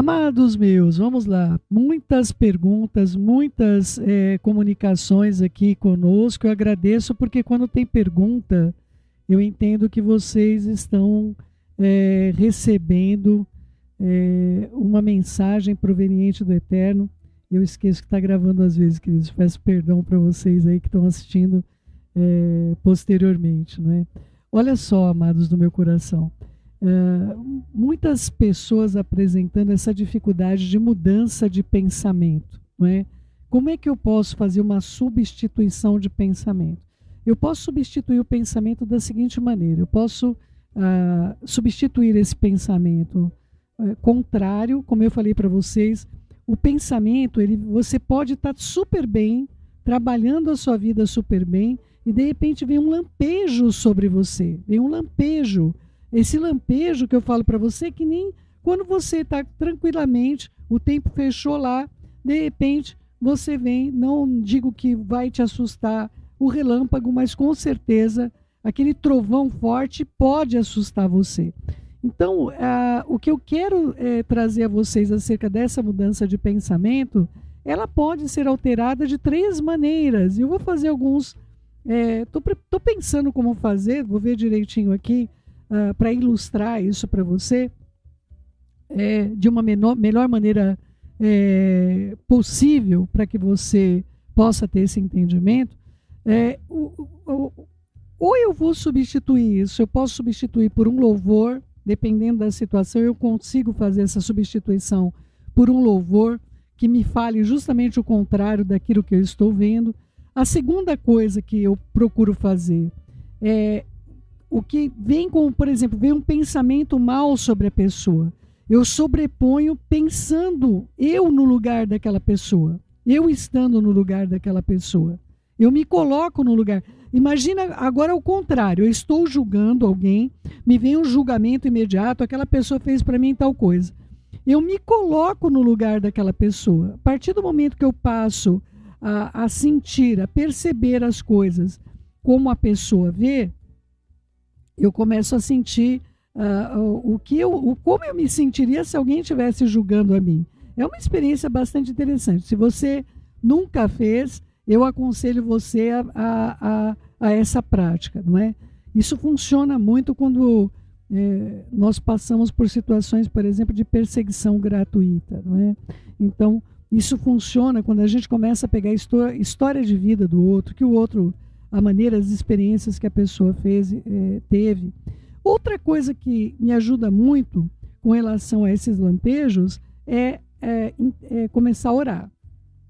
Amados meus, vamos lá. Muitas perguntas, muitas comunicações aqui conosco. Eu agradeço porque quando tem pergunta, eu entendo que vocês estão recebendo uma mensagem proveniente do Eterno. Eu esqueço que está gravando às vezes, queridos. Peço perdão para vocês aí que estão assistindo posteriormente, não é? Olha só, amados do meu coração. Muitas pessoas apresentando essa dificuldade de mudança de pensamento, não é? Como é que eu posso fazer uma substituição de pensamento? Eu posso substituir o pensamento da seguinte maneira: eu posso substituir esse pensamento contrário, como eu falei para vocês. O pensamento, você pode estar super bem, trabalhando a sua vida super bem, e de repente vem um lampejo sobre você, vem um lampejo. Esse lampejo que eu falo para você, que nem quando você está tranquilamente, o tempo fechou lá, de repente você vem, não digo que vai te assustar o relâmpago, mas com certeza aquele trovão forte pode assustar você. Então, o que eu quero trazer a vocês acerca dessa mudança de pensamento, ela pode ser alterada de 3 maneiras. E eu vou fazer alguns... Estou pensando como fazer, vou ver direitinho aqui, para ilustrar isso para você de uma melhor maneira possível, para que você possa ter esse entendimento. Ou eu vou substituir isso, eu posso substituir por um louvor, dependendo da situação, eu consigo fazer essa substituição por um louvor que me fale justamente o contrário daquilo que eu estou vendo. A segunda coisa que eu procuro fazer é o que vem com, por exemplo, vem um pensamento mal sobre a pessoa. Eu sobreponho pensando eu no lugar daquela pessoa, eu estando no lugar daquela pessoa. Eu me coloco no lugar. Imagina agora o contrário, eu estou julgando alguém, me vem um julgamento imediato, aquela pessoa fez para mim tal coisa. Eu me coloco no lugar daquela pessoa. A partir do momento que eu passo a sentir, a perceber as coisas como a pessoa vê, eu começo a sentir como eu me sentiria se alguém estivesse julgando a mim. É uma experiência bastante interessante. Se você nunca fez, eu aconselho você a essa prática, não é? Isso funciona muito quando nós passamos por situações, por exemplo, de perseguição gratuita, não é? Então, isso funciona quando a gente começa a pegar a história de vida do outro, que o outro, a maneira, as experiências que a pessoa teve. Outra coisa que me ajuda muito com relação a esses lampejos é começar a orar.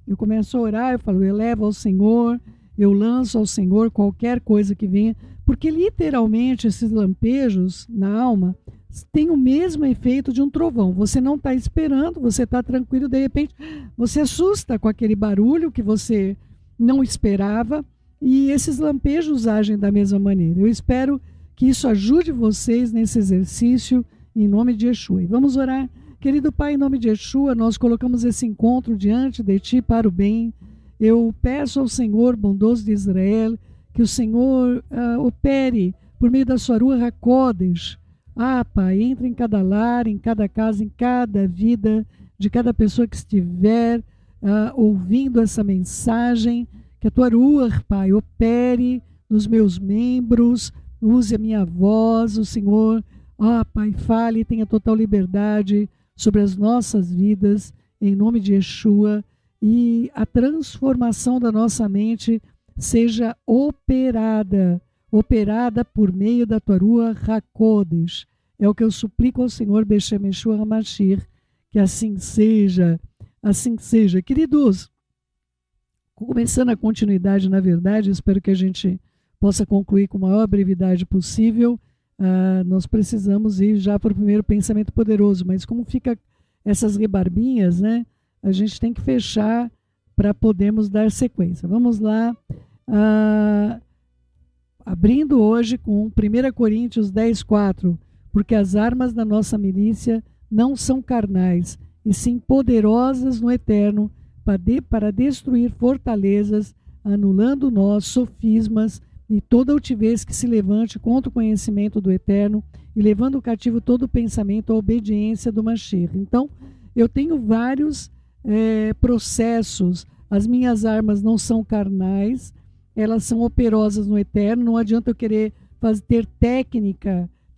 Eu começo a orar, eu falo, eu levo ao Senhor, eu lanço ao Senhor qualquer coisa que venha, porque literalmente esses lampejos na alma têm o mesmo efeito de um trovão. Você não está esperando, você está tranquilo, de repente você assusta com aquele barulho que você não esperava, e esses lampejos agem da mesma maneira. Eu espero que isso ajude vocês nesse exercício, em nome de Yeshua. E vamos orar. Querido Pai, em nome de Yeshua, nós colocamos esse encontro diante de Ti para o bem. Eu peço ao Senhor, bondoso de Israel, que o Senhor opere por meio da sua Ruach HaKodesh. Pai, entre em cada lar, em cada casa, em cada vida de cada pessoa que estiver ouvindo essa mensagem. Que a tua Ruach, Pai, opere nos meus membros, use a minha voz, o Senhor, Pai, fale e tenha total liberdade sobre as nossas vidas, em nome de Yeshua, e a transformação da nossa mente seja operada por meio da tua Ruach HaKodesh. É o que eu suplico ao Senhor, Beshem Yeshua HaMashiach, que assim seja, assim seja. Queridos, começando a continuidade, na verdade, espero que a gente possa concluir com a maior brevidade possível. Nós precisamos ir já para o primeiro pensamento poderoso, mas como fica essas rebarbinhas, né? A gente tem que fechar para podermos dar sequência. Vamos lá, abrindo hoje com 1 Coríntios 10:4, porque as armas da nossa milícia não são carnais, e sim poderosas no eterno, para destruir fortalezas, anulando nós sofismas e toda altivez que se levante contra o conhecimento do Eterno, e levando cativo todo o pensamento à obediência do Mashiach. Então, eu tenho vários processos. As minhas armas não são carnais, elas são operosas no eterno. Não adianta eu querer ter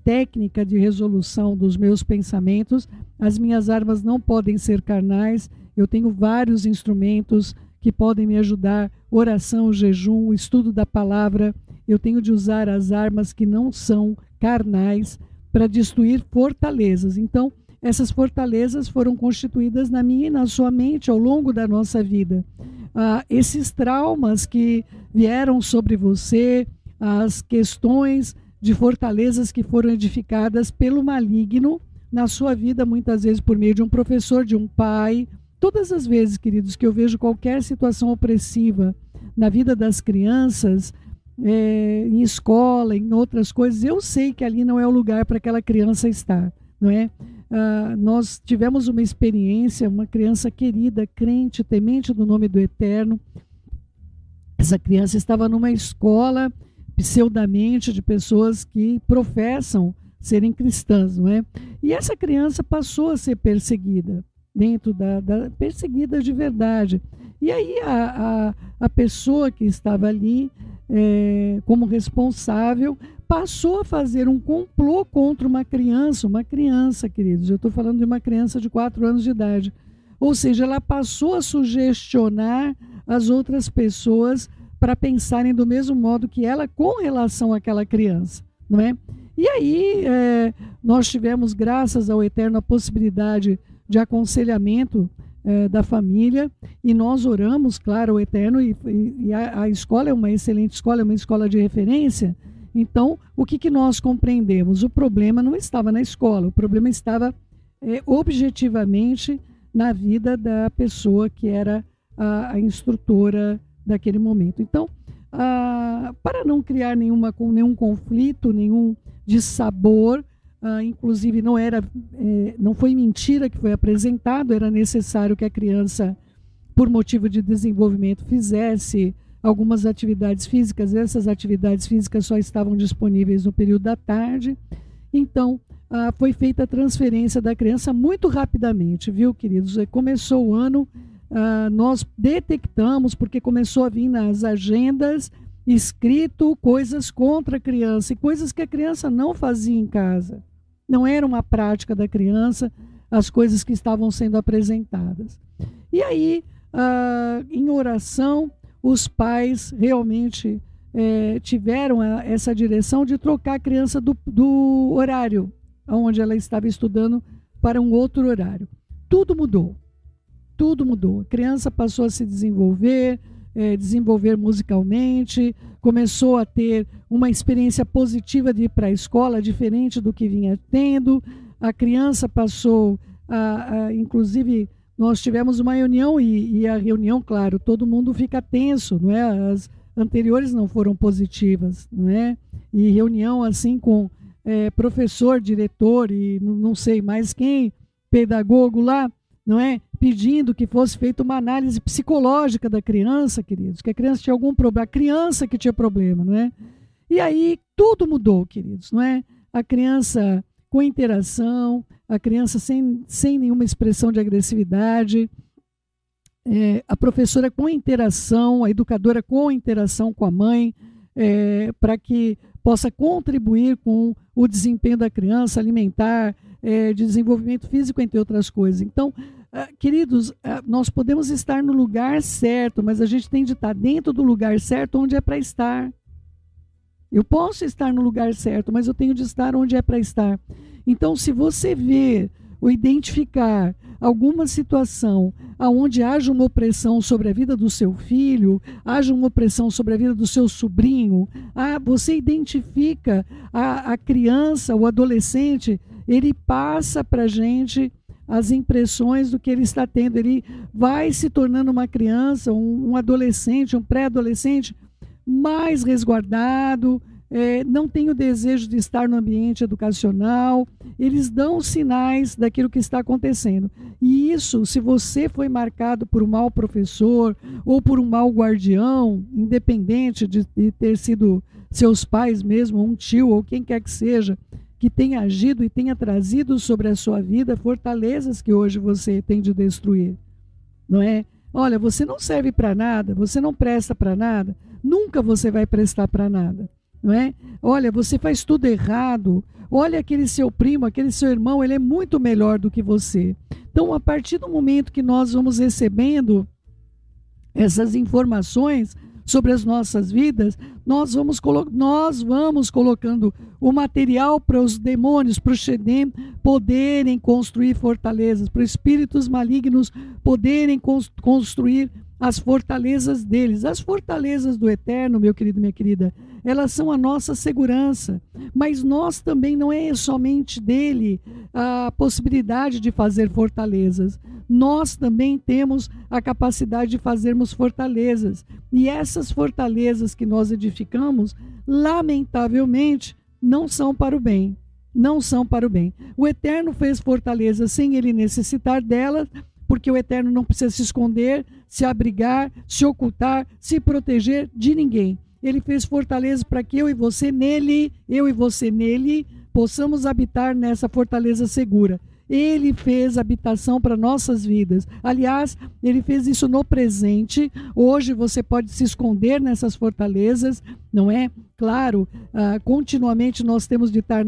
técnica de resolução dos meus pensamentos. As minhas armas não podem ser carnais. Eu tenho vários instrumentos que podem me ajudar: oração, jejum, estudo da palavra. Eu tenho de usar as armas que não são carnais para destruir fortalezas. Então, essas fortalezas foram constituídas na minha e na sua mente ao longo da nossa vida. Esses traumas que vieram sobre você, as questões de fortalezas que foram edificadas pelo maligno na sua vida, muitas vezes por meio de um professor, de um pai. Todas as vezes, queridos, que eu vejo qualquer situação opressiva na vida das crianças, em escola, em outras coisas, eu sei que ali não é o lugar para aquela criança estar, não é? Nós tivemos uma experiência, uma criança querida, crente, temente do nome do Eterno. Essa criança estava numa escola pseudamente de pessoas que professam serem cristãs, não é? E essa criança passou a ser perseguida, dentro perseguida de verdade. E aí a pessoa que estava ali como responsável passou a fazer um complô contra uma criança, queridos. Eu estou falando de uma criança de 4 anos de idade. Ou seja, ela passou a sugestionar as outras pessoas para pensarem do mesmo modo que ela com relação àquela criança, não é? E aí nós tivemos, graças ao Eterno, a possibilidade de aconselhamento da família, e nós oramos, claro, ao Eterno, e a escola é uma excelente escola, é uma escola de referência. Então, o que nós compreendemos? O problema não estava na escola, o problema estava objetivamente na vida da pessoa que era a instrutora daquele momento. Então, para não criar nenhum conflito, nenhum dissabor, inclusive não foi mentira que foi apresentado, era necessário que a criança, por motivo de desenvolvimento, fizesse algumas atividades físicas. Essas atividades físicas só estavam disponíveis no período da tarde. Então, foi feita a transferência da criança muito rapidamente, viu, queridos? Começou o ano, nós detectamos, porque começou a vir nas agendas escrito coisas contra a criança, e coisas que a criança não fazia em casa. Não era uma prática da criança as coisas que estavam sendo apresentadas. E aí, em oração, os pais realmente tiveram essa direção de trocar a criança do horário onde ela estava estudando para um outro horário. Tudo mudou. Tudo mudou. A criança passou a se desenvolver musicalmente, começou a ter uma experiência positiva de ir para a escola, diferente do que vinha tendo. A criança passou inclusive, nós tivemos uma reunião e a reunião, claro, todo mundo fica tenso, não é? As anteriores não foram positivas, não é? E reunião assim com professor, diretor e não sei mais quem, pedagogo lá, não é? Pedindo que fosse feita uma análise psicológica da criança, queridos, que a criança tinha algum problema, a criança que tinha problema, não é? E aí tudo mudou, queridos, não é? A criança com interação, a criança sem nenhuma expressão de agressividade, a professora com interação, a educadora com interação com a mãe, para que possa contribuir com o desempenho da criança, alimentar, de desenvolvimento físico, entre outras coisas. Então, queridos, nós podemos estar no lugar certo, mas a gente tem de estar dentro do lugar certo onde é para estar. Eu posso estar no lugar certo, mas eu tenho de estar onde é para estar. Então, se você ver ou identificar alguma situação onde haja uma opressão sobre a vida do seu filho, haja uma opressão sobre a vida do seu sobrinho, você identifica a criança, o adolescente, ele passa para a gente as impressões do que ele está tendo. Ele vai se tornando uma criança, um adolescente, um pré-adolescente mais resguardado, não tem o desejo de estar no ambiente educacional. Eles dão sinais daquilo que está acontecendo. E isso, se você foi marcado por um mau professor ou por um mau guardião, independente de ter sido seus pais mesmo, um tio ou quem quer que seja, que tenha agido e tenha trazido sobre a sua vida fortalezas que hoje você tem de destruir, não é? Olha, você não serve para nada, você não presta para nada, nunca você vai prestar para nada, não é? Olha, você faz tudo errado, olha aquele seu primo, aquele seu irmão, ele é muito melhor do que você. Então, a partir do momento que nós vamos recebendo essas informações sobre as nossas vidas, nós vamos colocando o material para os demônios, para os Shedem poderem construir fortalezas, para os espíritos malignos poderem construir as fortalezas deles. As fortalezas do Eterno, meu querido, minha querida, elas são a nossa segurança, mas nós também não é somente dele a possibilidade de fazer fortalezas. Nós também temos a capacidade de fazermos fortalezas. E essas fortalezas que nós edificamos, lamentavelmente, não são para o bem. Não são para o bem. O Eterno fez fortalezas sem ele necessitar delas, porque o Eterno não precisa se esconder, se abrigar, se ocultar, se proteger de ninguém. Ele fez fortaleza para que eu e você nele, possamos habitar nessa fortaleza segura. Ele fez habitação para nossas vidas. Aliás, ele fez isso no presente. Hoje você pode se esconder nessas fortalezas, não é? Claro, continuamente nós temos de estar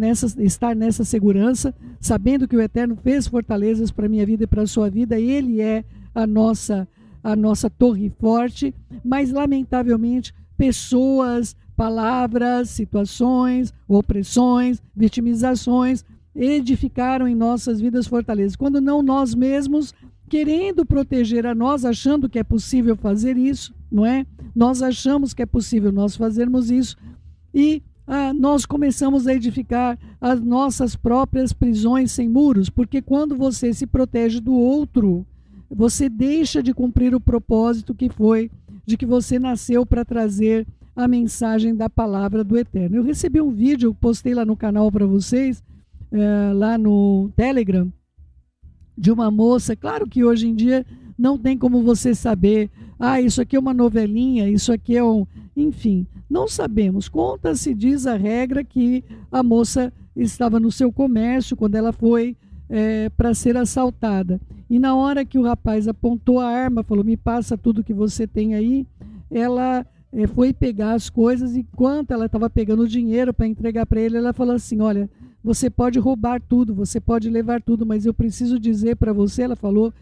nessa segurança, sabendo que o Eterno fez fortalezas para a minha vida e para a sua vida. Ele é a nossa torre forte, mas lamentavelmente pessoas, palavras, situações, opressões, vitimizações edificaram em nossas vidas fortalezas, quando não nós mesmos, querendo proteger a nós, achando que é possível fazer isso, não é? Nós achamos que é possível nós fazermos isso e nós começamos a edificar as nossas próprias prisões sem muros, porque quando você se protege do outro, você deixa de cumprir o propósito que foi de que você nasceu para trazer a mensagem da palavra do Eterno. Eu recebi um vídeo, postei lá no canal para vocês, lá no Telegram, de uma moça. Claro que hoje em dia não tem como você saber, isso aqui é uma novelinha, isso aqui é enfim, não sabemos. Conta-se, diz a regra, que a moça estava no seu comércio quando ela foi para ser assaltada. E na hora que o rapaz apontou a arma, falou, me passa tudo que você tem aí, ela foi pegar as coisas, e enquanto ela estava pegando o dinheiro para entregar para ele, ela falou assim, olha, você pode roubar tudo, você pode levar tudo, mas eu preciso dizer para você, ela falou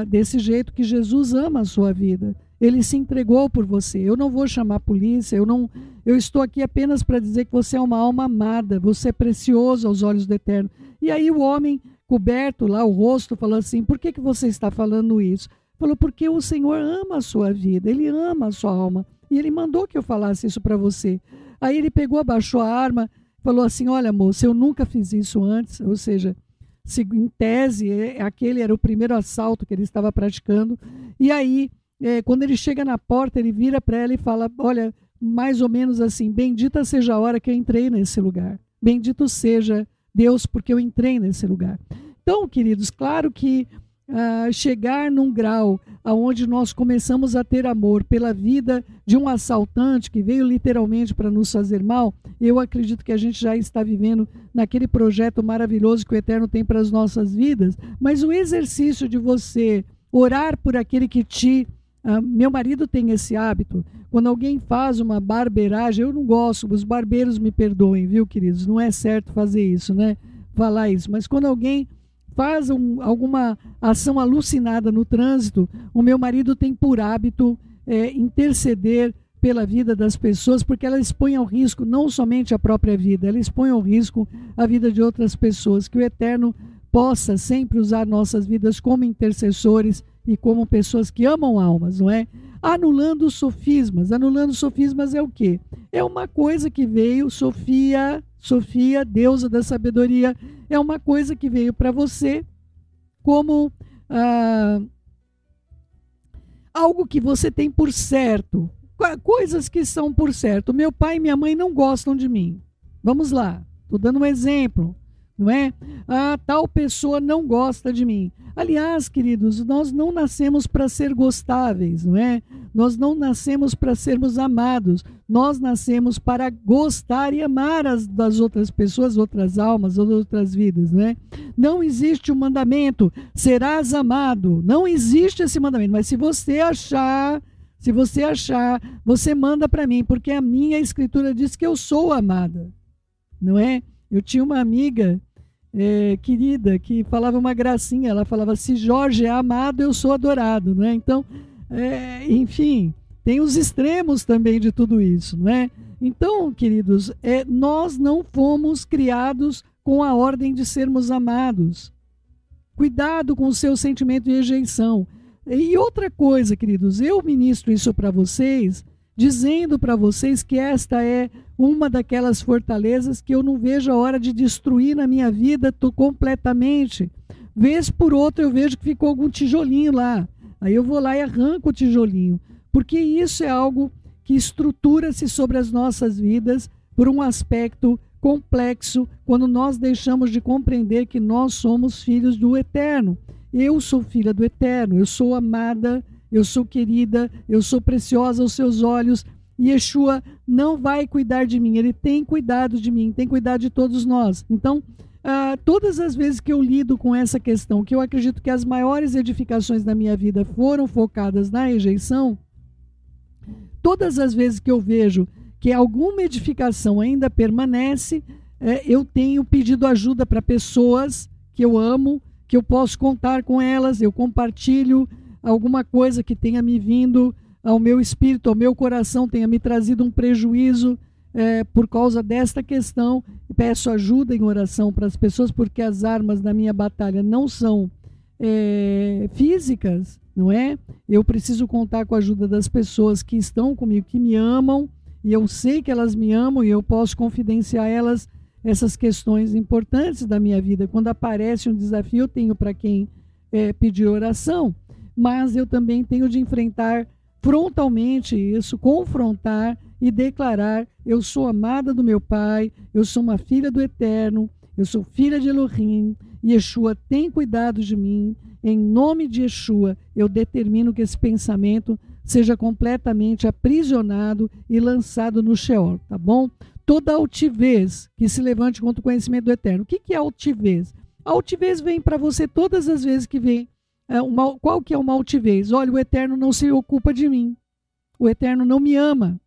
desse jeito, que Jesus ama a sua vida. Ele se entregou por você. Eu não vou chamar a polícia, eu estou aqui apenas para dizer que você é uma alma amada, você é precioso aos olhos do Eterno. E aí o homem, coberto lá o rosto, falou assim, por que você está falando isso? Falou, porque o Senhor ama a sua vida, Ele ama a sua alma, e Ele mandou que eu falasse isso para você. Aí ele pegou, abaixou a arma, falou assim, olha moça, eu nunca fiz isso antes, ou seja, em tese, aquele era o primeiro assalto que ele estava praticando. E aí, quando ele chega na porta, ele vira para ela e fala, olha, mais ou menos assim, bendita seja a hora que eu entrei nesse lugar, bendito seja Deus porque eu entrei nesse lugar. Então, queridos, claro que chegar num grau onde nós começamos a ter amor pela vida de um assaltante que veio literalmente para nos fazer mal, eu acredito que a gente já está vivendo naquele projeto maravilhoso que o Eterno tem para as nossas vidas. Mas o exercício de você orar por aquele que meu marido tem esse hábito, quando alguém faz uma barbeiragem, eu não gosto, os barbeiros me perdoem, viu, queridos, não é certo fazer isso, né, falar isso, mas quando alguém faz alguma ação alucinada no trânsito, o meu marido tem por hábito interceder pela vida das pessoas, porque ela expõe ao risco não somente a própria vida, ela expõe ao risco a vida de outras pessoas. Que o Eterno possa sempre usar nossas vidas como intercessores e como pessoas que amam almas, não é? Anulando sofismas. Anulando sofismas é o quê? É uma coisa que veio, Sofia, deusa da sabedoria, é uma coisa que veio para você como algo que você tem por certo. Coisas que são por certo. Meu pai e minha mãe não gostam de mim. Vamos lá, estou dando um exemplo. não é? Ah, tal pessoa não gosta de mim. Aliás, queridos, nós não nascemos para ser gostáveis, não é? Nós não nascemos para sermos amados. Nós nascemos para gostar e amar das outras pessoas, outras almas, outras vidas, não é? Não existe um mandamento, serás amado. Não existe esse mandamento, mas se você achar, você manda para mim, porque a minha escritura diz que eu sou amada, não é? Eu tinha uma amiga querida que falava uma gracinha, ela falava, se Jorge é amado, eu sou adorado, não é? Então, enfim, tem os extremos também de tudo isso, não é? Então, queridos, nós não fomos criados com a ordem de sermos amados. Cuidado com o seu sentimento de rejeição. E outra coisa, queridos, eu ministro isso para vocês, dizendo para vocês que esta é uma daquelas fortalezas que eu não vejo a hora de destruir na minha vida completamente. Vez por outra eu vejo que ficou algum tijolinho lá. Aí eu vou lá e arranco o tijolinho. Porque isso é algo que estrutura-se sobre as nossas vidas por um aspecto complexo, quando nós deixamos de compreender que nós somos filhos do Eterno. Eu sou filha do Eterno, eu sou amada, eu sou querida, eu sou preciosa aos seus olhos. E Yeshua não vai cuidar de mim, ele tem cuidado de mim, tem cuidado de todos nós. Então, todas as vezes que eu lido com essa questão, que eu acredito que as maiores edificações da minha vida foram focadas na rejeição, todas as vezes que eu vejo que alguma edificação ainda permanece, eu tenho pedido ajuda para pessoas que eu amo, que eu posso contar com elas, eu compartilho alguma coisa que tenha me vindo ao meu espírito, ao meu coração, tenha me trazido um prejuízo por causa desta questão. Peço ajuda em oração para as pessoas, porque as armas da minha batalha não são físicas, não é? Eu preciso contar com a ajuda das pessoas que estão comigo, que me amam, e eu sei que elas me amam e eu posso confidenciar a elas essas questões importantes da minha vida. Quando aparece um desafio, eu tenho para quem pedir oração, mas eu também tenho de enfrentar frontalmente isso, confrontar e declarar: eu sou amada do meu Pai, eu sou uma filha do Eterno, eu sou filha de Elohim, Yeshua tem cuidado de mim. Em nome de Yeshua, eu determino que esse pensamento seja completamente aprisionado e lançado no Sheol, tá bom? Toda altivez que se levante contra o conhecimento do Eterno. O que é altivez? A altivez vem para você todas as vezes que vem. Qual que é uma altivez? Olha, o Eterno não se ocupa de mim. O Eterno não me ama.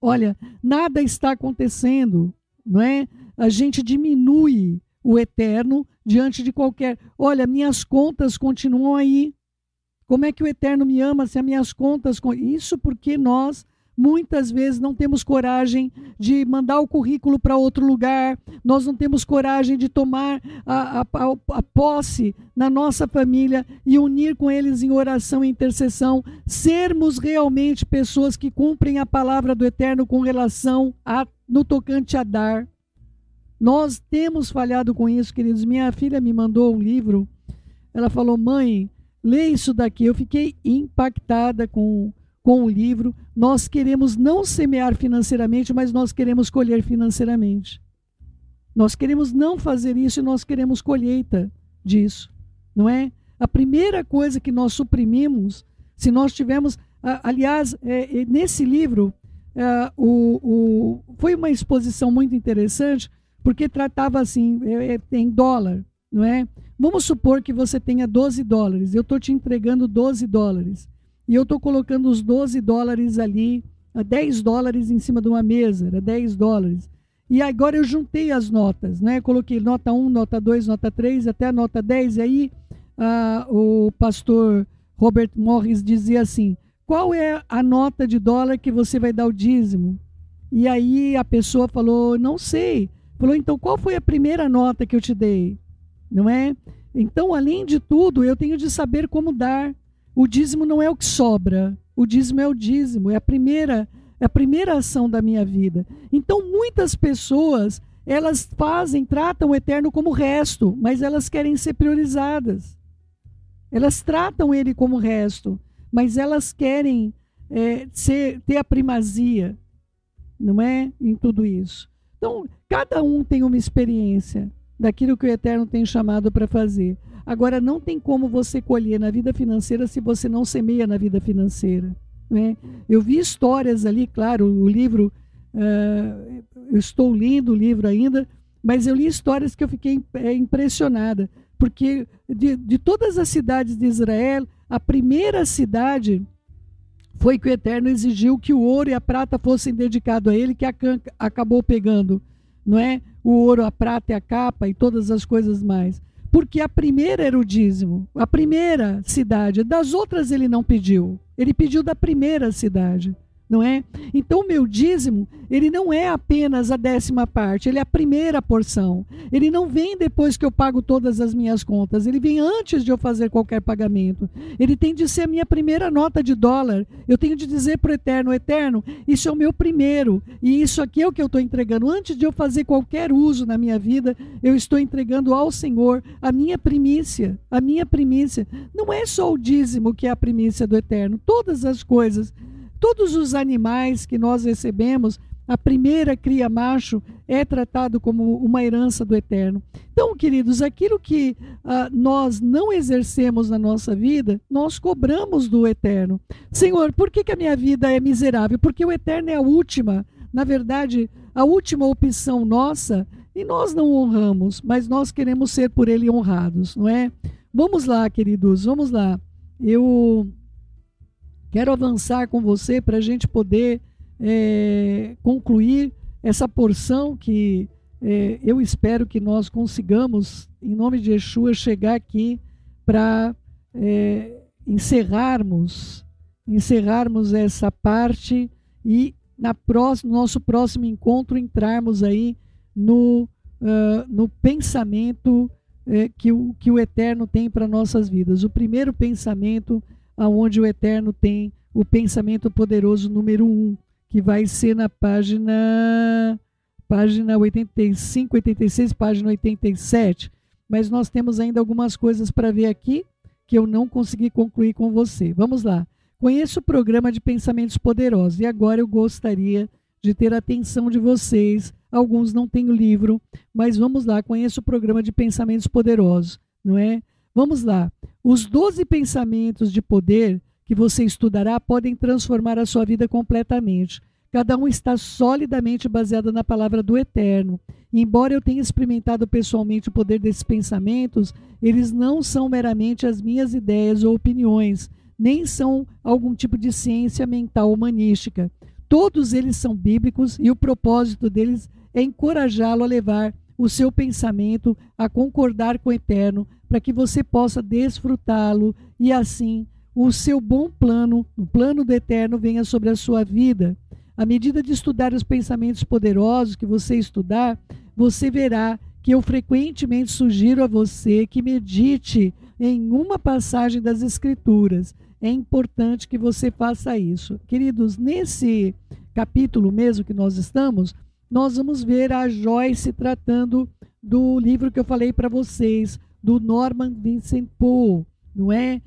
Olha, nada está acontecendo, não é? A gente diminui o Eterno diante de qualquer... Olha, minhas contas continuam aí. Como é que o Eterno me ama se as minhas contas... Isso porque nós, muitas vezes, não temos coragem de mandar o currículo para outro lugar, nós não temos coragem de tomar a posse na nossa família e unir com eles em oração e intercessão, sermos realmente pessoas que cumprem a palavra do Eterno com relação no tocante a dar. Nós temos falhado com isso, queridos. Minha filha me mandou um livro, ela falou: mãe, lê isso daqui. Eu fiquei impactada com o livro. Nós queremos não semear financeiramente, mas nós queremos colher financeiramente. Nós queremos não fazer isso e nós queremos colheita disso, não é? A primeira coisa que nós suprimimos, se nós tivermos... aliás, nesse livro, foi uma exposição muito interessante, porque tratava assim, em dólar, não é? Vamos supor que você tenha $12, eu estou te entregando $12, e eu estou colocando os $12 ali, $10 em cima de uma mesa, era $10. E agora eu juntei as notas, né? Coloquei nota 1, nota 2, nota 3, até a nota 10, e aí o pastor Robert Morris dizia assim: qual é a nota de dólar que você vai dar o dízimo? E aí a pessoa falou: não sei. Falou: então qual foi a primeira nota que eu te dei? Não é? Então, além de tudo, eu tenho de saber como dar. O dízimo não é o que sobra, o dízimo é o dízimo, é a primeira ação da minha vida. Então, muitas pessoas, elas tratam o Eterno como resto, mas elas querem ser priorizadas. Elas tratam ele como resto, mas elas querem ter a primazia, não é? Em tudo isso. Então, cada um tem uma experiência daquilo que o Eterno tem chamado para fazer. Agora, não tem como você colher na vida financeira se você não semeia na vida financeira, né? Eu vi histórias ali, claro, o livro, eu estou lendo o livro ainda, mas eu li histórias que eu fiquei impressionada, porque de todas as cidades de Israel, a primeira cidade foi que o Eterno exigiu que o ouro e a prata fossem dedicados a ele, que Acã acabou pegando, não é? O ouro, a prata e a capa e todas as coisas mais. Porque a primeira era o dízimo, a primeira cidade. Das outras ele não pediu, ele pediu da primeira cidade, não é? Então o meu dízimo, ele não é apenas a 10ª parte, ele é a primeira porção. Ele não vem depois que eu pago todas as minhas contas, ele vem antes de eu fazer qualquer pagamento. Ele tem de ser a minha primeira nota de dólar. Eu tenho de dizer para o Eterno, Eterno, isso é o meu primeiro, e isso aqui é o que eu estou entregando. Antes de eu fazer qualquer uso na minha vida, eu estou entregando ao Senhor a minha primícia. A minha primícia. Não é só o dízimo que é a primícia do Eterno, todas as coisas. Todos os animais que nós recebemos, a primeira cria macho é tratado como uma herança do Eterno. Então, queridos, aquilo que nós não exercemos na nossa vida, nós cobramos do Eterno. Senhor, por que a minha vida é miserável? Porque o Eterno é a última, na verdade, a última opção nossa, e nós não honramos, mas nós queremos ser por Ele honrados, não é? Vamos lá, queridos, vamos lá. Eu quero avançar com você para a gente poder concluir essa porção que eu espero que nós consigamos, em nome de Yeshua, chegar aqui para encerrarmos essa parte e no nosso próximo encontro entrarmos aí no pensamento que o Eterno tem para nossas vidas. O primeiro pensamento onde o Eterno tem o pensamento poderoso número 1, que vai ser na página 85, 86, página 87. Mas nós temos ainda algumas coisas para ver aqui que eu não consegui concluir com você. Vamos lá. Conheço o programa de pensamentos poderosos e agora eu gostaria de ter a atenção de vocês. Alguns não têm o livro, mas vamos lá. Conheço o programa de pensamentos poderosos, não é? Vamos lá. Os 12 pensamentos de poder que você estudará podem transformar a sua vida completamente. Cada um está solidamente baseado na palavra do Eterno. E embora eu tenha experimentado pessoalmente o poder desses pensamentos, eles não são meramente as minhas ideias ou opiniões, nem são algum tipo de ciência mental humanística. Todos eles são bíblicos e o propósito deles é encorajá-lo a levar o seu pensamento a concordar com o Eterno, para que você possa desfrutá-lo e assim o seu bom plano, o plano do Eterno, venha sobre a sua vida. À medida de estudar os pensamentos poderosos que você estudar, você verá que eu frequentemente sugiro a você que medite em uma passagem das Escrituras. É importante que você faça isso. Queridos, nesse capítulo mesmo que nós estamos, nós vamos ver a Joyce tratando do livro que eu falei para vocês, do Norman Vincent Peale, não é?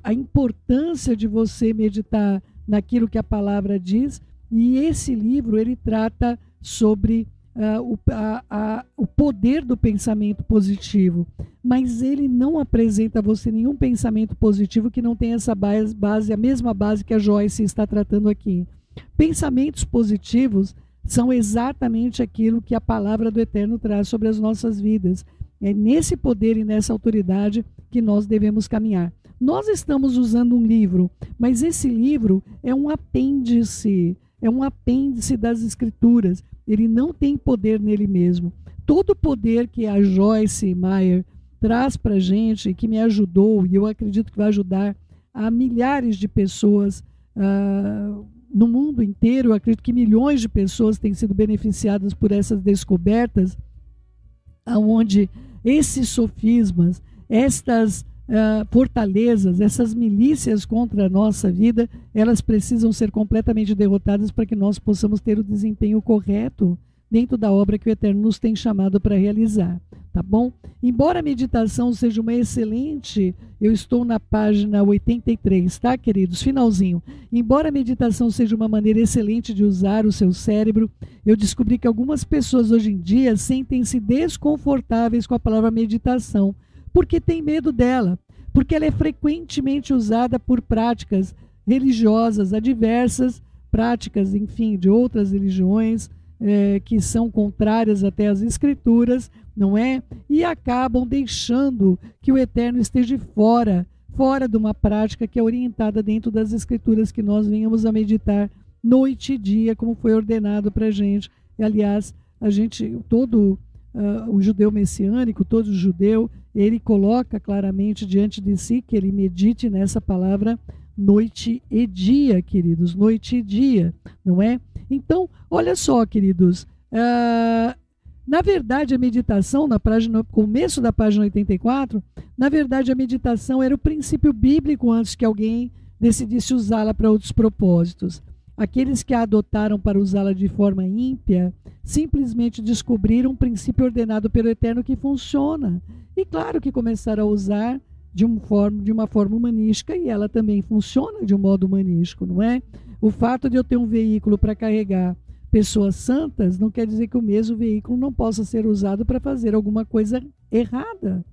A importância de você meditar naquilo que a palavra diz, e esse livro ele trata sobre o poder do pensamento positivo, mas ele não apresenta a você nenhum pensamento positivo que não tenha essa base, a mesma base que a Joyce está tratando aqui. Pensamentos positivos são exatamente aquilo que a palavra do Eterno traz sobre as nossas vidas. É nesse poder e nessa autoridade que nós devemos caminhar. Nós estamos usando um livro, mas esse livro é um apêndice das Escrituras. Ele não tem poder nele mesmo. Todo o poder que a Joyce Meyer traz para a gente, que me ajudou, e eu acredito que vai ajudar a milhares de pessoas no mundo inteiro, eu acredito que milhões de pessoas têm sido beneficiadas por essas descobertas, onde esses sofismas, estas fortalezas, essas milícias contra a nossa vida, elas precisam ser completamente derrotadas para que nós possamos ter o desempenho correto dentro da obra que o Eterno nos tem chamado para realizar, tá bom? Embora a meditação seja uma excelente, eu estou na página 83, tá, queridos? Finalzinho. Embora a meditação seja uma maneira excelente de usar o seu cérebro, eu descobri que algumas pessoas hoje em dia sentem-se desconfortáveis com a palavra meditação, porque têm medo dela, porque ela é frequentemente usada por práticas religiosas adversas, práticas, enfim, de outras religiões, que são contrárias até às escrituras, não é? E acabam deixando que o Eterno esteja fora de uma prática que é orientada dentro das escrituras, que nós venhamos a meditar noite e dia, como foi ordenado para a gente. E, aliás, todo o judeu messiânico, todo judeu, ele coloca claramente diante de si que ele medite nessa palavra noite e dia, queridos, noite e dia, não é? Então, olha só, queridos, na verdade a meditação, no começo da página 84, na verdade a meditação era o princípio bíblico antes que alguém decidisse usá-la para outros propósitos. Aqueles que a adotaram para usá-la de forma ímpia, simplesmente descobriram um princípio ordenado pelo Eterno que funciona. E claro que começaram a usar de uma forma humanística, e ela também funciona de um modo humanístico, não é? O fato de eu ter um veículo para carregar pessoas santas não quer dizer que o mesmo veículo não possa ser usado para fazer alguma coisa errada.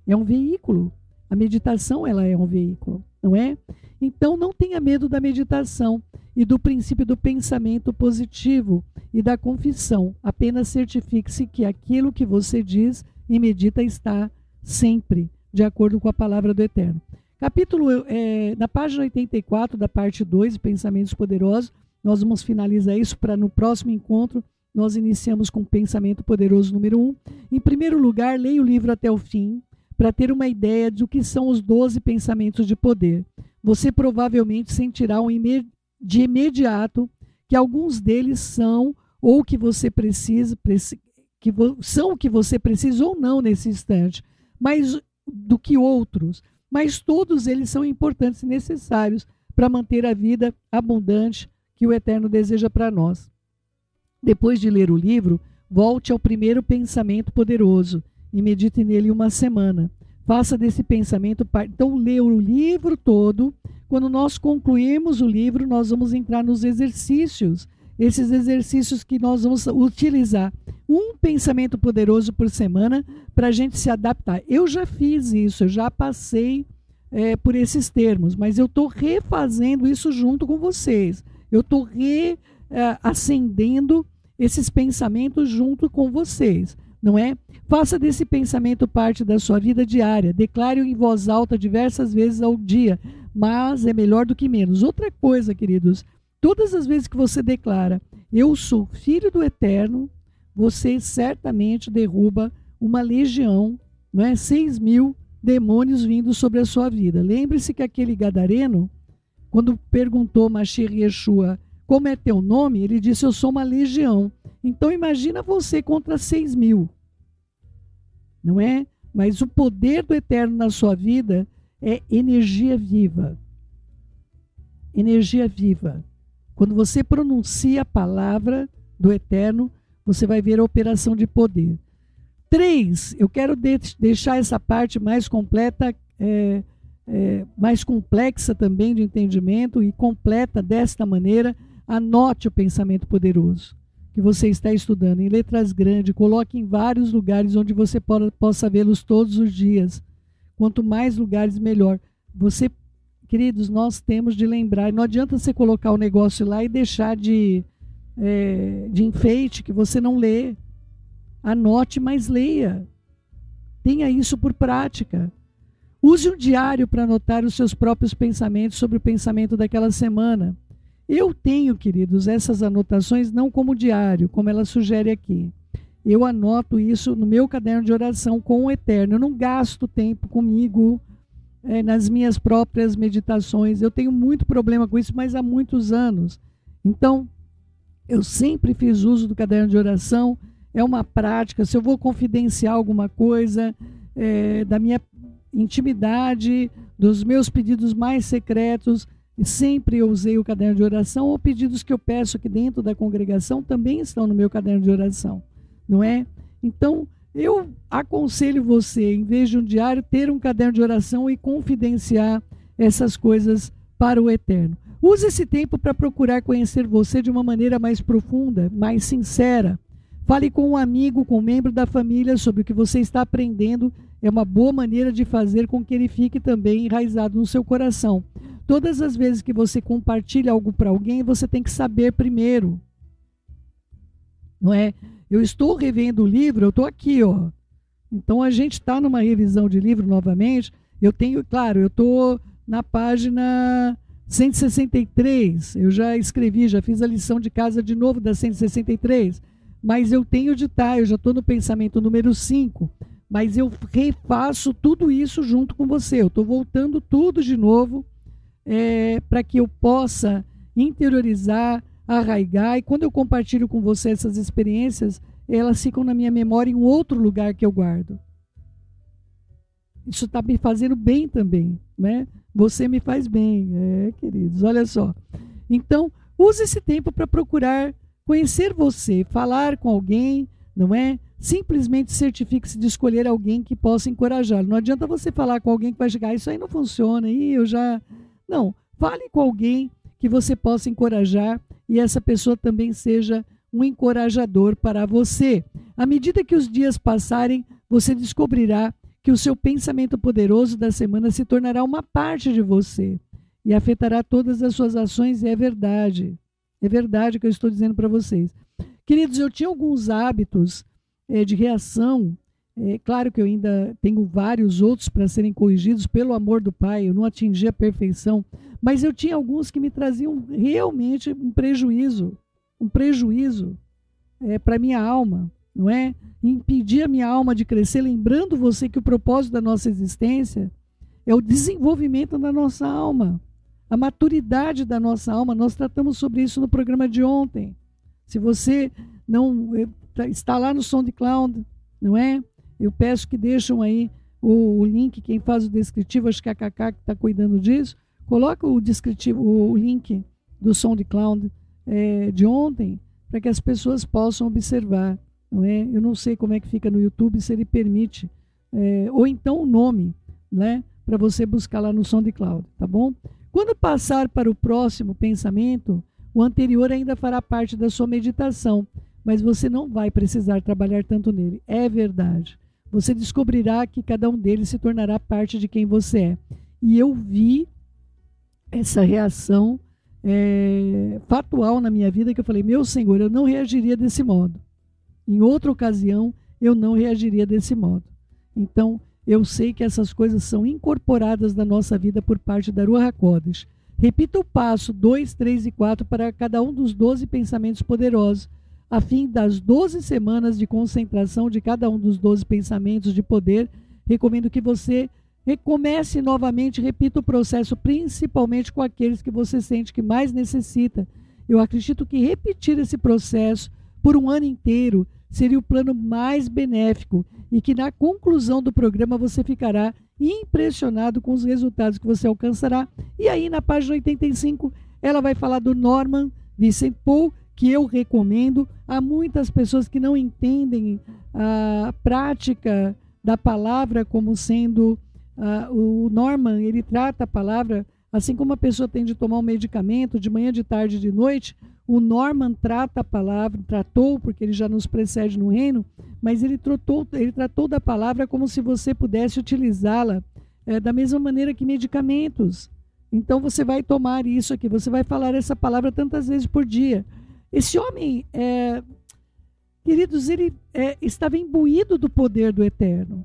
É um veículo. A meditação, ela é um veículo, não é? Então, não tenha medo da meditação e do princípio do pensamento positivo e da confissão. Apenas certifique-se que aquilo que você diz e medita está sempre de acordo com a palavra do Eterno. Na página 84, da parte 2, Pensamentos Poderosos, nós vamos finalizar isso para no próximo encontro, nós iniciamos com o Pensamento Poderoso número 1. Em primeiro lugar, leia o livro até o fim, para ter uma ideia do que são os 12 pensamentos de poder. Você provavelmente sentirá de imediato que alguns deles são ou que você precisa, são o que você precisa ou não nesse instante, mas do que outros, mas todos eles são importantes e necessários para manter a vida abundante que o Eterno deseja para nós. Depois de ler o livro, volte ao primeiro pensamento poderoso e medite nele uma semana. Faça desse pensamento parte. Então, lê o livro todo. Quando nós concluirmos o livro, nós vamos entrar nos exercícios. Esses exercícios que nós vamos utilizar um pensamento poderoso por semana para a gente se adaptar. Eu já fiz isso, eu já passei por esses termos, mas eu estou refazendo isso junto com vocês. Eu estou acendendo esses pensamentos junto com vocês, não é? Faça desse pensamento parte da sua vida diária. Declare-o em voz alta diversas vezes ao dia, mas é melhor do que menos. Outra coisa, queridos, todas as vezes que você declara, eu sou filho do Eterno, você certamente derruba uma legião, não é? 6.000 demônios vindo sobre a sua vida. Lembre-se que aquele gadareno, quando perguntou Mashiach Yeshua, como é teu nome? Ele disse, eu sou uma legião. Então imagina você contra 6.000. Não é? Mas o poder do Eterno na sua vida é energia viva. Energia viva. Quando você pronuncia a palavra do Eterno, você vai ver a operação de poder. 3, eu quero deixar essa parte mais completa, mais complexa também de entendimento e completa desta maneira. Anote o pensamento poderoso que você está estudando em letras grandes, coloque em vários lugares onde você possa vê-los todos os dias. Quanto mais lugares, melhor. Queridos, nós temos de lembrar, não adianta você colocar o negócio lá e deixar de enfeite, que você não lê. Anote, mas leia. Tenha isso por prática. Use um diário para anotar os seus próprios pensamentos sobre o pensamento daquela semana. Eu tenho, queridos, essas anotações não como diário, como ela sugere aqui. Eu anoto isso no meu caderno de oração com o Eterno. Eu não gasto tempo comigo nas minhas próprias meditações. Eu tenho muito problema com isso, mas há muitos anos. Então, eu sempre fiz uso do caderno de oração. É uma prática. Se eu vou confidenciar alguma coisa da minha intimidade, dos meus pedidos mais secretos, e sempre eu usei o caderno de oração, ou pedidos que eu peço aqui dentro da congregação também estão no meu caderno de oração, não é? Então, eu aconselho você, em vez de um diário, ter um caderno de oração e confidenciar essas coisas para o eterno. Use esse tempo para procurar conhecer você de uma maneira mais profunda, mais sincera. Fale com um amigo, com um membro da família sobre o que você está aprendendo. É uma boa maneira de fazer com que ele fique também enraizado no seu coração. Todas as vezes que você compartilha algo para alguém, você tem que saber primeiro. Não é? Eu estou revendo o livro, eu estou aqui, ó. Então a gente está numa revisão de livro novamente. Eu estou na página 163. Eu já escrevi, já fiz a lição de casa de novo da 163. Mas eu tenho de estar, eu já estou no pensamento número 5. Mas eu refaço tudo isso junto com você. Eu estou voltando tudo de novo para que eu possa interiorizar, arraigar. E quando eu compartilho com você essas experiências, elas ficam na minha memória em um outro lugar que eu guardo. Isso está me fazendo bem também, né? Você me faz bem, queridos, olha só. Então, use esse tempo para procurar conhecer você, falar com alguém, não é? Simplesmente certifique-se de escolher alguém que possa encorajá-lo. Não adianta você falar com alguém que vai chegar, isso aí não funciona, Não, fale com alguém que você possa encorajar e essa pessoa também seja um encorajador para você. À medida que os dias passarem, você descobrirá que o seu pensamento poderoso da semana se tornará uma parte de você e afetará todas as suas ações, e é verdade. É verdade que eu estou dizendo para vocês. Queridos, eu tinha alguns hábitos de reação. Claro que eu ainda tenho vários outros para serem corrigidos pelo amor do Pai. Eu não atingi a perfeição. Mas eu tinha alguns que me traziam realmente um prejuízo para a minha alma, não é? Impedir a minha alma de crescer, lembrando você que o propósito da nossa existência é o desenvolvimento da nossa alma, a maturidade da nossa alma. Nós tratamos sobre isso no programa de ontem. Se você não está lá no SoundCloud, não é? Eu peço que deixem aí o link, quem faz o descritivo, acho que é a Cacá que está cuidando disso, coloca o descritivo, o link do SoundCloud de ontem, para que as pessoas possam observar, não é? Eu não sei como é que fica no YouTube, se ele permite, ou então o nome, né? Para você buscar lá no SoundCloud, tá bom? Quando passar para o próximo pensamento, o anterior ainda fará parte da sua meditação, mas você não vai precisar trabalhar tanto nele. É verdade. Você descobrirá que cada um deles se tornará parte de quem você é. E eu vi essa reação factual na minha vida, que eu falei, meu Senhor, eu não reagiria desse modo. Em outra ocasião, eu não reagiria desse modo. Então, eu sei que essas coisas são incorporadas na nossa vida por parte da Ruach HaKodesh. Repita o passo 2, 3 e 4 para cada um dos 12 pensamentos poderosos, a fim das 12 semanas de concentração de cada um dos 12 pensamentos de poder. Recomendo que você recomece novamente, repita o processo, principalmente com aqueles que você sente que mais necessita. Eu acredito que repetir esse processo por um ano inteiro seria o plano mais benéfico e que na conclusão do programa você ficará impressionado com os resultados que você alcançará. E aí na página 85 ela vai falar do Norman Vincent Peale, que eu recomendo. Há muitas pessoas que não entendem a prática da palavra como sendo... o Norman, ele trata a palavra, assim como a pessoa tem de tomar um medicamento de manhã, de tarde e de noite, o Norman trata a palavra, tratou, porque ele já nos precede no reino, mas ele tratou da palavra como se você pudesse utilizá-la da mesma maneira que medicamentos. Então você vai tomar isso aqui, você vai falar essa palavra tantas vezes por dia. Esse homem, queridos, ele estava imbuído do poder do Eterno.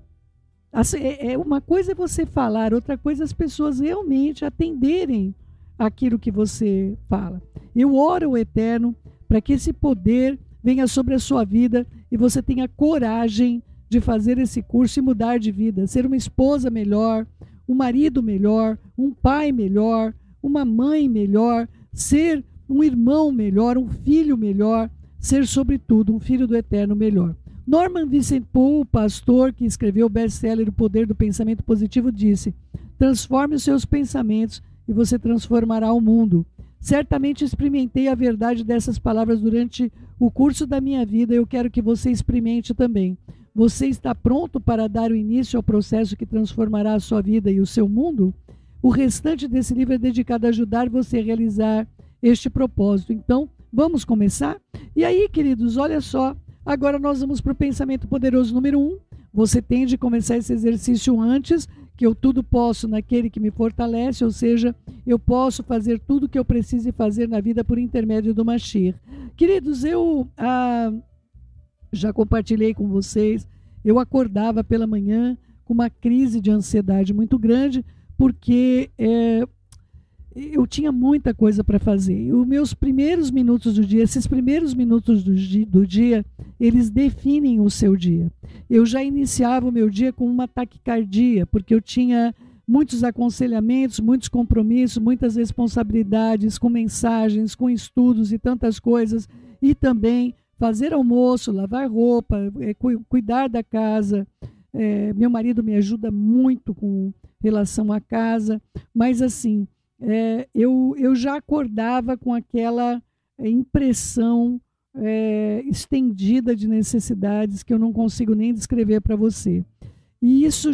Uma coisa é você falar, outra coisa é as pessoas realmente atenderem aquilo que você fala. Eu oro ao Eterno para que esse poder venha sobre a sua vida e você tenha coragem de fazer esse curso e mudar de vida, ser uma esposa melhor, um marido melhor, um pai melhor, uma mãe melhor, ser um irmão melhor, um filho melhor, ser sobretudo um filho do Eterno melhor. Norman Vincent Peale, pastor que escreveu o best-seller O Poder do Pensamento Positivo, disse: transforme os seus pensamentos e você transformará o mundo. Certamente experimentei a verdade dessas palavras durante o curso da minha vida, eu quero que você experimente também. Você está pronto para dar o início ao processo que transformará a sua vida e o seu mundo? O restante desse livro é dedicado a ajudar você a realizar este propósito. Então, vamos começar? E aí, queridos, olha só, agora nós vamos para o pensamento poderoso número 1. Você tem de começar esse exercício antes, que eu tudo posso naquele que me fortalece, ou seja, eu posso fazer tudo o que eu preciso fazer na vida por intermédio do Mashiach. Queridos, eu já compartilhei com vocês, eu acordava pela manhã com uma crise de ansiedade muito grande, porque eu tinha muita coisa para fazer. E os meus primeiros minutos do dia, esses primeiros minutos do dia, eles definem o seu dia. Eu já iniciava o meu dia com uma taquicardia, porque eu tinha muitos aconselhamentos, muitos compromissos, muitas responsabilidades, com mensagens, com estudos e tantas coisas, e também fazer almoço, lavar roupa, cuidar da casa. Meu marido me ajuda muito com relação à casa, mas assim, eu já acordava com aquela impressão estendida de necessidades que eu não consigo nem descrever para você. E isso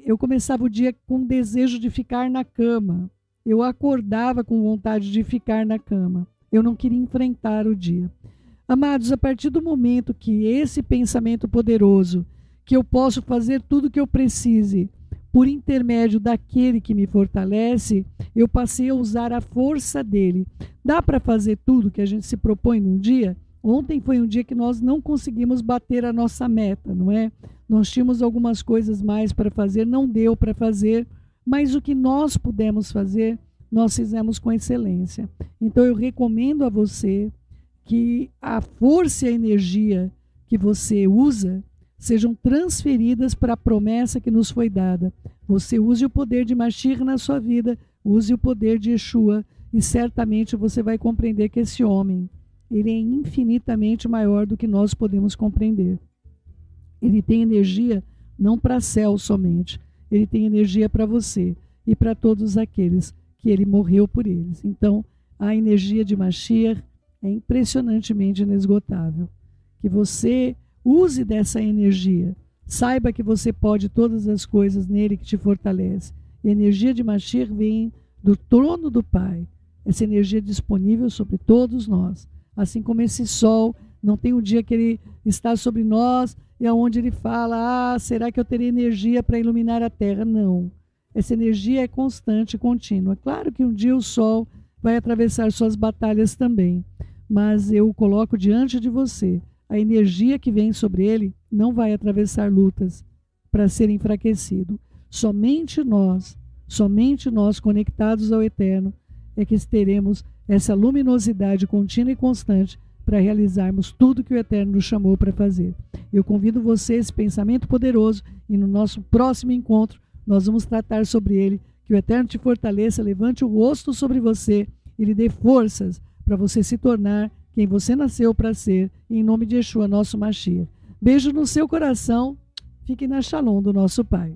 eu começava o dia com desejo de ficar na cama. Eu acordava com vontade de ficar na cama. Eu não queria enfrentar o dia. Amados, a partir do momento que esse pensamento poderoso, que eu posso fazer tudo o que eu precise por intermédio daquele que me fortalece, eu passei a usar a força dele. Dá para fazer tudo que a gente se propõe num dia? Ontem foi um dia que nós não conseguimos bater a nossa meta, não é? Nós tínhamos algumas coisas mais para fazer, não deu para fazer, mas o que nós pudemos fazer, nós fizemos com excelência. Então eu recomendo a você que a força e a energia que você usa sejam transferidas para a promessa que nos foi dada. Você use o poder de Mashiach na sua vida, use o poder de Yeshua, e certamente você vai compreender que esse homem, ele é infinitamente maior do que nós podemos compreender. Ele tem energia não para céu somente, ele tem energia para você e para todos aqueles que ele morreu por eles. Então, a energia de Mashiach é impressionantemente inesgotável. Que você use dessa energia. Saiba que você pode todas as coisas nele que te fortalece. E a energia de Mashiach vem do trono do Pai. Essa energia é disponível sobre todos nós. Assim como esse sol, não tem um dia que ele está sobre nós e aonde ele fala, será que eu terei energia para iluminar a terra? Não. Essa energia é constante e contínua. Claro que um dia o sol vai atravessar suas batalhas também. Mas eu coloco diante de você, a energia que vem sobre ele não vai atravessar lutas para ser enfraquecido. Somente nós conectados ao Eterno, é que teremos essa luminosidade contínua e constante para realizarmos tudo que o Eterno nos chamou para fazer. Eu convido você a esse pensamento poderoso e no nosso próximo encontro nós vamos tratar sobre ele. Que o Eterno te fortaleça, levante o rosto sobre você e lhe dê forças para você se tornar quem você nasceu para ser, em nome de Yeshua, nosso Mashiach. Beijo no seu coração, fique na Shalom do nosso Pai.